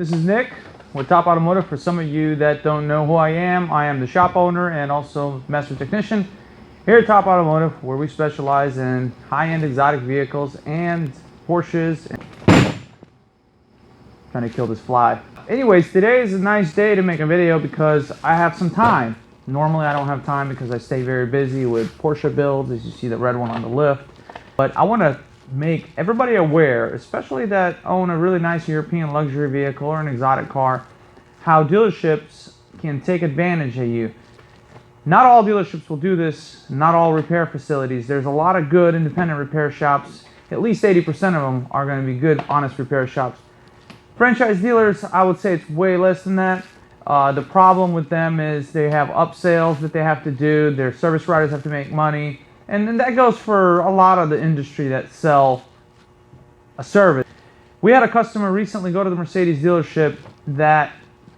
This is Nick with Top Automotive. For some of you that don't know who I am the shop owner and also master technician here at Top Automotive, where we specialize in high-end exotic vehicles and Porsches. Trying to kill this fly. Anyways, today is a nice day to make a video because I have some time. Normally I don't have time because I stay very busy with Porsche builds, as you see the red one on the lift. But I want to make everybody aware, especially that own a really nice European luxury vehicle or an exotic car, how dealerships can take advantage of you. Not all dealerships will do this, not all repair facilities. There's a lot of good independent repair shops. At least 80% of them are going to be good, honest repair shops. Franchise dealers, I would say it's way less than that. The problem with them is they have upsells that they have to do. Their service writers have to make money. And that goes for a lot of the industry that sell a service. We had a customer recently go to the Mercedes dealership. That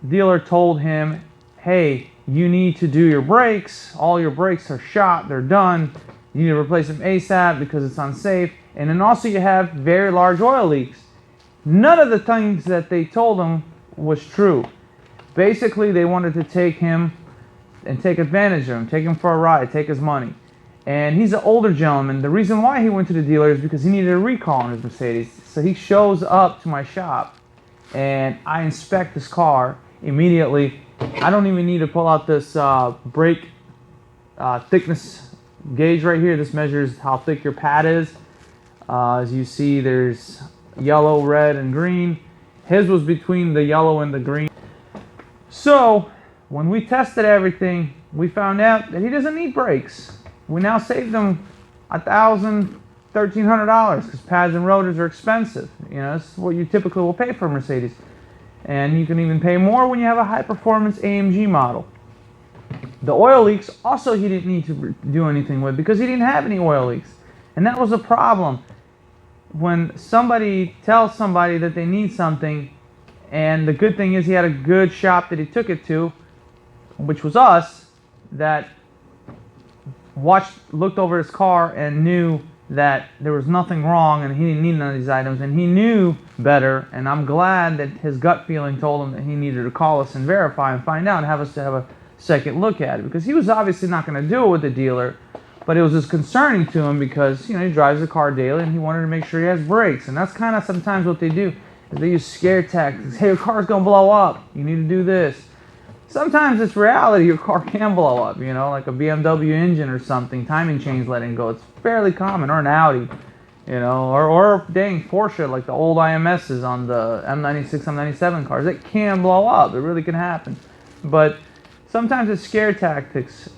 dealer told him, hey, you need to do your brakes. All your brakes are shot, they're done. You need to replace them ASAP because it's unsafe. And then also you have very large oil leaks. None of the things that they told him was true. Basically, they wanted to take him and take advantage of him, take him for a ride, take his money. And he's an older gentleman. The reason why he went to the dealer is because he needed a recall on his Mercedes. So he shows up to my shop and I inspect this car immediately. I don't even need to pull out this brake thickness gauge right here. This measures how thick your pad is. As you see, there's yellow, red, and green. His was between the yellow and the green. So when we tested everything, we found out that he doesn't need brakes. We now saved them $1,000, $1,300 because pads and rotors are expensive. You know, this is what you typically will pay for a Mercedes. And you can even pay more when you have a high-performance AMG model. The oil leaks, also he didn't need to do anything with because he didn't have any oil leaks. And that was a problem. When somebody tells somebody that they need something, and the good thing is he had a good shop that he took it to, which was us, that looked over his car and knew that there was nothing wrong and he didn't need none of these items, and he knew better. And I'm glad that his gut feeling told him that he needed to call us and verify and find out and have us to have a second look at it, because he was obviously not going to do it with the dealer, but it was just concerning to him because, you know, he drives the car daily and he wanted to make sure he has brakes. And that's kind of sometimes what they do, is they use scare tactics. Hey, your car's going to blow up, you need to do this. Sometimes it's reality, your car can blow up, you know, like a BMW engine or something, timing chains letting go. It's fairly common, or an Audi, you know, or dang Porsche, like the old IMSs on the M96, M97 cars. It can blow up, it really can happen. But sometimes it's scare tactics.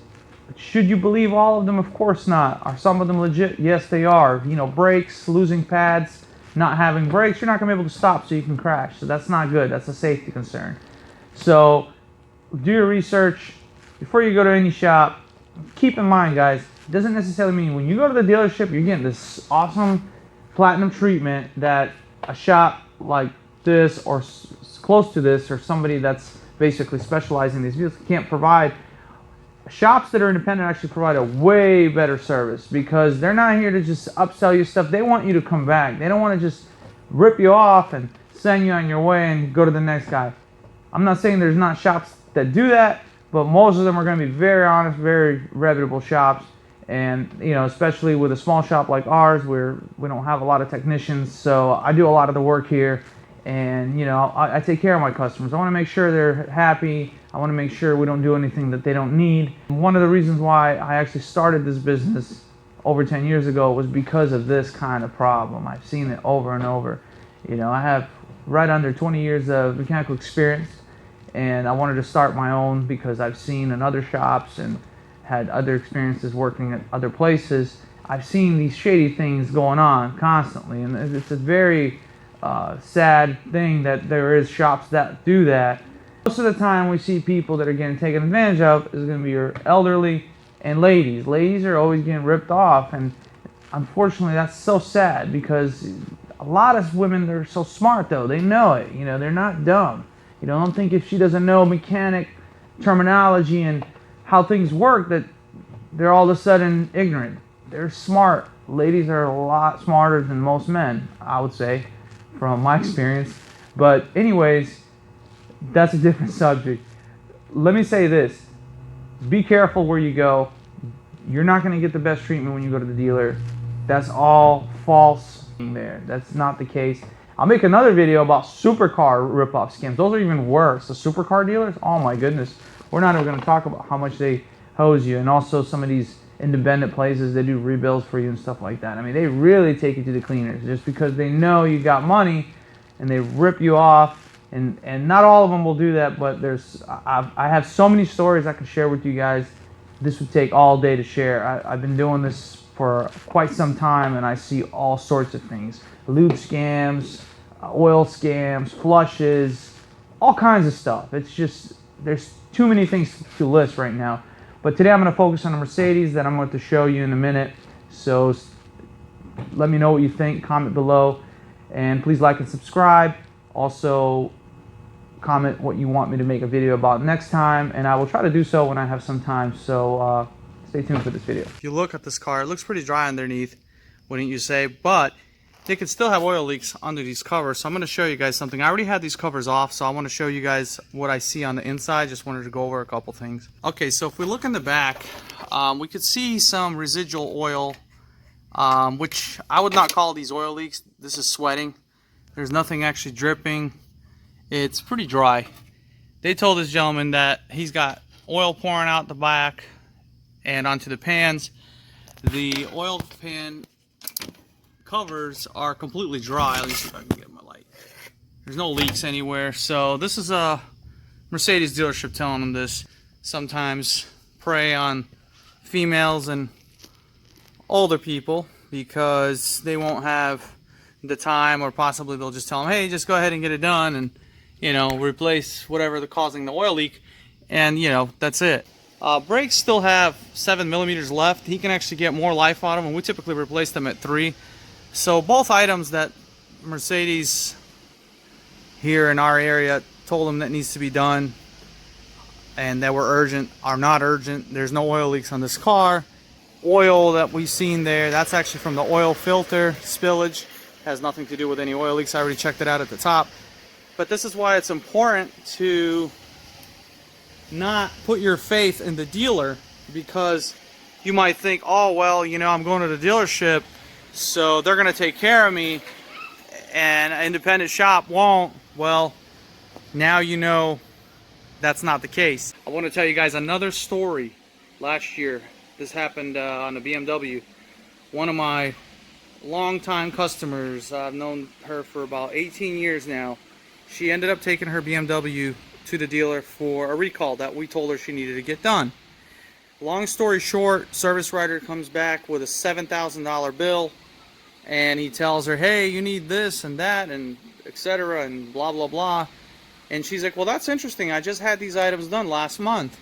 Should you believe all of them? Of course not. Are some of them legit? Yes, they are. You know, brakes, losing pads, not having brakes, you're not going to be able to stop so you can crash. So that's not good. That's a safety concern. So do your research before you go to any shop. Keep in mind, guys, it doesn't necessarily mean when you go to the dealership you're getting this awesome platinum treatment that a shop like this or close to this, or somebody that's basically specializing in these vehicles, can't provide. Shops that are independent actually provide a way better service because they're not here to just upsell you stuff. They want you to come back. They don't want to just rip you off and send you on your way and go to the next guy. I'm not saying there's not shops that do that, but most of them are going to be very honest, very reputable shops. And, you know, especially with a small shop like ours where we don't have a lot of technicians, so I do a lot of the work here. And, you know, I take care of my customers. I want to make sure they're happy. I want to make sure we don't do anything that they don't need. One of the reasons why I actually started this business over 10 years ago was because of this kind of problem. I've seen it over and over. You know, I have right under 20 years of mechanical experience, and I wanted to start my own because I've seen in other shops and had other experiences working at other places. I've seen these shady things going on constantly, and it's a very sad thing that there is shops that do that. Most of the time we see people that are getting taken advantage of is going to be your elderly and ladies. Ladies are always getting ripped off, and unfortunately that's so sad because a lot of women, they're so smart though. They know it, you know, they're not dumb. You know, don't think if she doesn't know mechanic terminology and how things work that they're all of a sudden ignorant. They're smart. Ladies are a lot smarter than most men, I would say, from my experience. But anyways, that's a different subject. Let me say this. Be careful where you go. You're not going to get the best treatment when you go to the dealer. That's all false there. That's not the case. I'll make another video about supercar rip-off scams. Those are even worse. The supercar dealers, oh my goodness. We're not even going to talk about how much they hose you, and also some of these independent places that do rebuilds for you and stuff like that. I mean, they really take you to the cleaners just because they know you got money, and they rip you off. And not all of them will do that, but I have so many stories I can share with you guys. This would take all day to share. I've been doing this for quite some time, and I see all sorts of things. Lube scams, oil scams, flushes, all kinds of stuff. It's just, there's too many things to list right now. But today I'm going to focus on a Mercedes that I'm going to show you in a minute. So let me know what you think, comment below, and please like and subscribe. Also, comment what you want me to make a video about next time, and I will try to do so when I have some time. So stay tuned for this video. If you look at this car, it looks pretty dry underneath, wouldn't you say? But they could still have oil leaks under these covers. So I'm going to show you guys something. I already had these covers off, so I want to show you guys what I see on the inside. Just wanted to go over a couple things. Okay, so if we look in the back, we could see some residual oil, which I would not call these oil leaks. This is sweating. There's nothing actually dripping. It's pretty dry. They told this gentleman that he's got oil pouring out the back and onto the pans. The oil pan covers are completely dry. Let me see if I can get my light. There's no leaks anywhere. So this is a Mercedes dealership telling them this. Sometimes prey on females and older people because they won't have the time, or possibly they'll just tell them, hey, just go ahead and get it done, and you know, replace whatever they're causing the oil leak, and you know, that's it. Brakes still have 7 millimeters left. He can actually get more life out of them, and we typically replace them at 3. So both items that Mercedes here in our area told him that needs to be done and that were urgent are not urgent. There's no oil leaks on this car. Oil that we've seen there, that's actually from the oil filter spillage. Has nothing to do with any oil leaks. I already checked it out at the top. But this is why it's important to not put your faith in the dealer, because you might think, oh, well, you know, I'm going to the dealership, so they're going to take care of me, and an independent shop won't. Well, now you know that's not the case. I want to tell you guys another story. Last year, this happened on a BMW. One of my longtime customers, I've known her for about 18 years now. She ended up taking her BMW to the dealer for a recall that we told her she needed to get done. Long story short, service writer comes back with a $7,000 bill, and he tells her, hey, you need this and that and etc. and blah blah blah. And she's like, well, that's interesting, I just had these items done last month.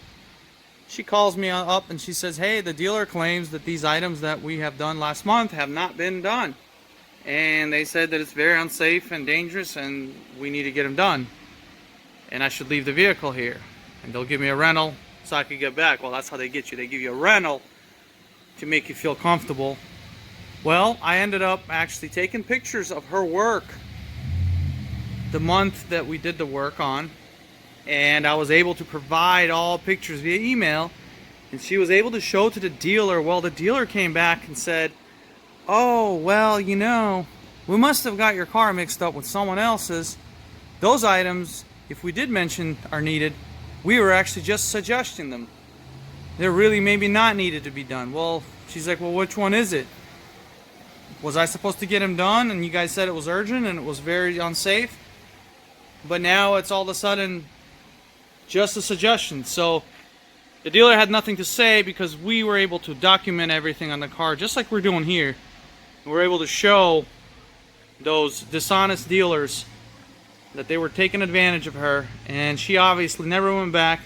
She calls me up and she says, hey, the dealer claims that these items that we have done last month have not been done, and they said that it's very unsafe and dangerous and we need to get them done, and I should leave the vehicle here and they'll give me a rental so I can get back. Well, that's how they get you. They give you a rental to make you feel comfortable. Well, I ended up actually taking pictures of her work the month that we did the work on, and I was able to provide all pictures via email, and she was able to show to the dealer. Well, the dealer came back and said, oh, well, you know, we must have got your car mixed up with someone else's. Those items, if we did mention are needed, we were actually just suggesting them. They're really maybe not needed to be done. Well, she's like, well, which one is it? Was I supposed to get them done and you guys said it was urgent and it was very unsafe? But now it's all of a sudden just a suggestion. So the dealer had nothing to say because we were able to document everything on the car just like we're doing here. We're able to show those dishonest dealers that they were taking advantage of her, and she obviously never went back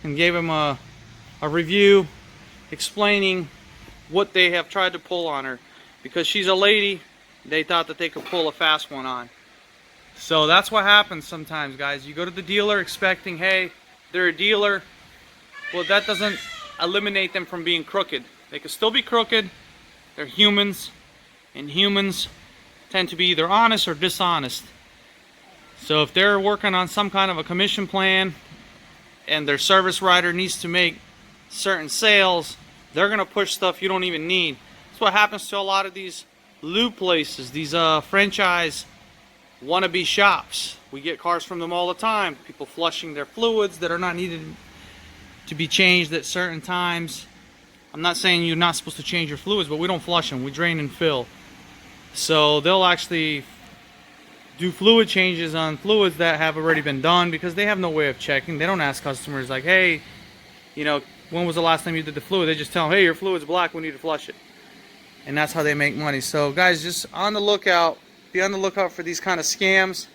and gave him a review explaining what they have tried to pull on her. Because she's a lady, they thought that they could pull a fast one on. So that's what happens sometimes, guys. You go to the dealer expecting, hey, they're a dealer. Well, that doesn't eliminate them from being crooked. They could still be crooked. They're humans, and humans tend to be either honest or dishonest. So if they're working on some kind of a commission plan and their service writer needs to make certain sales, they're gonna push stuff you don't even need. That's what happens to a lot of these lube places, these franchise wannabe shops. We get cars from them all the time. People flushing their fluids that are not needed to be changed at certain times. I'm not saying you're not supposed to change your fluids, but we don't flush them. We drain and fill. So they'll actually do fluid changes on fluids that have already been done because they have no way of checking. They don't ask customers like, hey, you know, when was the last time you did the fluid? They just tell them, hey, your fluid's black, we need to flush it. And that's how they make money. So guys, just on the lookout, be on the lookout for these kind of scams.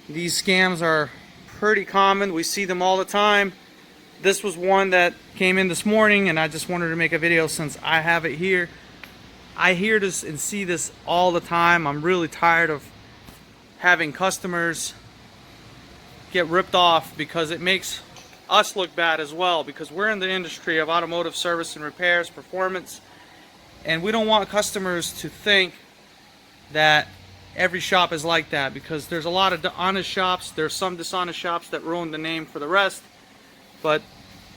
These scams are pretty common. We see them all the time. This was one that came in this morning, and I just wanted to make a video since I have it here. I hear this and see this all the time. I'm really tired of having customers get ripped off because it makes us look bad as well, because we're in the industry of automotive service and repairs, performance, and we don't want customers to think that every shop is like that, because there's a lot of honest shops, there's some dishonest shops that ruin the name for the rest. But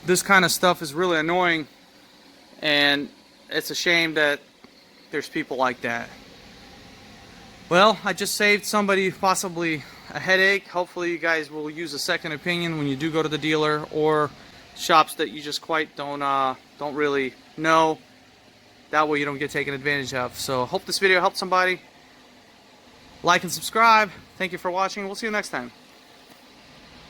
this kind of stuff is really annoying, and it's a shame that there's people like that. Well, I just saved somebody possibly a headache. Hopefully you guys will use a second opinion when you do go to the dealer or shops that you just quite don't really know. That way you don't get taken advantage of. So hope this video helped somebody. Like and subscribe. Thank you for watching. We'll see you next time.